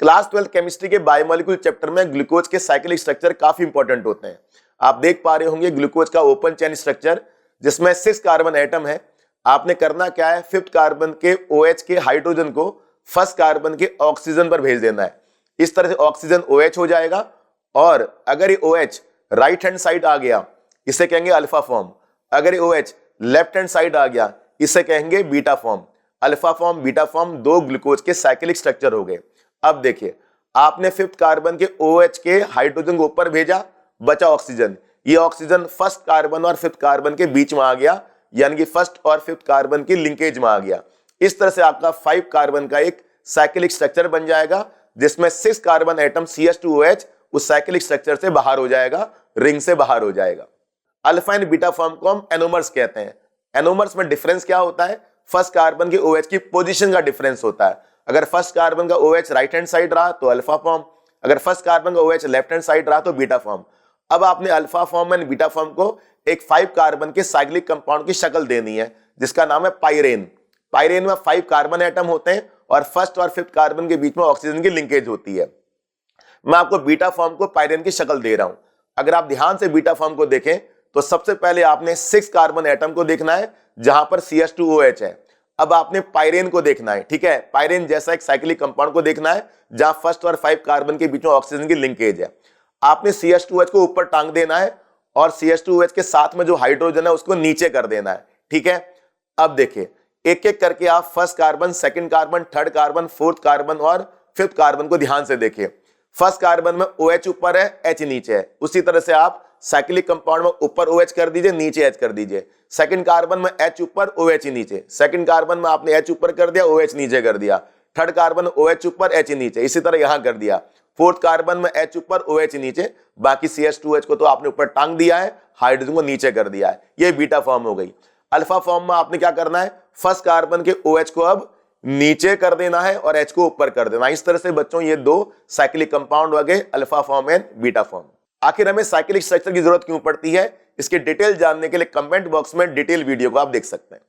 Class 12 chemistry के biomolecule chapter में glucose के साइक्लिक स्ट्रक्चर काफी इंपॉर्टेंट होते हैं। आप देख पा रहे होंगे ग्लूकोज का ओपन चेन स्ट्रक्चर जिसमें 6 कार्बन एटम है। आपने करना क्या है, 5th कार्बन के OH के हाइड्रोजन को 1st कार्बन के ऑक्सीजन पर भेज देना है। इस तरह से ऑक्सीजन OH हो जाएगा और अगर ये OH राइट हैंड साइड आ गया इसे कहेंगे अल्फा फॉर्म। अगर ये OH लेफ्ट हैंड साइड आ गया इसे कहेंगे beta form. Alpha form beta form दो ग्लूकोज के साइक्लिक स्ट्रक्चर हो गए। अब देखिए, आपने 5th कार्बन के OH के हाइड्रोजन को ऊपर भेजा, बचा ऑक्सीजन। ये ऑक्सीजन 1st कार्बन और 5th कार्बन के बीच में आ गया, यानी कि 1st और 5th कार्बन की लिंकेज में आ गया। इस तरह से आपका 5 कार्बन का एक साइक्लिक स्ट्रक्चर बन जाएगा जिसमें 6 कार्बन एटम CH2OH उस साइक्लिक स्ट्रक्चर से बाहर हो जाएगा, रिंग से बाहर हो जाएगा। अल्फा एंड बीटा फॉर्म को हम एनोमर्स कहते हैं। एनोमर्स में डिफरेंस क्या होता है, 1st कार्बन के OH की पोजीशन का डिफरेंस होता है। अगर 1st कार्बन का OH राइट हैंड साइड रहा तो अल्फा फॉर्म, अगर 1st कार्बन का OH लेफ्ट हैंड साइड रहा तो बीटा फॉर्म। अब आपने alpha form and beta form को एक 5 कार्बन के साइक्लिक कंपाउंड की शक्ल देनी है जिसका नाम है पाइरेन। पाइरेन में 5 कार्बन एटम होते हैं और 1st और 5th कार्बन के बीच में ऑक्सीजन की लिंकेज होती है। मैं आपको बीटा फॉर्म को पाइरेन की शक्ल दे रहा हूं। अगर आप ध्यान से बीटा फॉर्म को देखें तो सबसे पहले आपने 6 कार्बन एटम को देखना है जहां पर CH2OH है। अब आपने पाइरेन को देखना है, ठीक है, पाइरेन जैसा एक साइक्लिक कंपाउंड को देखना है जहां 1st और 5 कार्बन के बीच में ऑक्सीजन की लिंकेज है। आपने CH2OH को ऊपर टांग देना है और CH2OH के साथ में जो हाइड्रोजन है उसको नीचे कर देना है, ठीक है। अब देखिए, एक एक करके आप 1st carbon, 2nd carbon, 3rd carbon, 4th carbon और 5th कार्बन को ध्यान से देखिए। 1st कार्बन में OH ऊपर है, H नीचे है। उसी तरह से आप साइक्लिक कंपाउंड में ऊपर OH कर दीजिए, नीचे H कर दीजिए। 2nd कार्बन में H ऊपर, OH नीचे। 2nd कार्बन में आपने H ऊपर कर दिया, OH नीचे कर दिया। 3rd कार्बन में OH ऊपर, H नीचे। इसी तरह यहां कर दिया। 4th कार्बन में H ऊपर, OH नीचे। बाकी CH2OH को तो आपने ऊपर टांग दिया है, हाइड्रोजन को नीचे कर दिया है। ये बीटा फॉर्म हो गई। अल्फा फॉर्म में आपने क्या करना है, 1st कार्बन के OH को अब नीचे कर देना है और H को ऊपर कर देना। इस तरह से बच्चों ये दो साइक्लिक कंपाउंड हो गए, alpha form and beta form. आखिर हमें साइक्लिक स्ट्रक्चर की जरूरत क्यों पड़ती है, इसके डिटेल जानने के लिए कमेंट बॉक्स में डिटेल वीडियो को आप देख सकते हैं।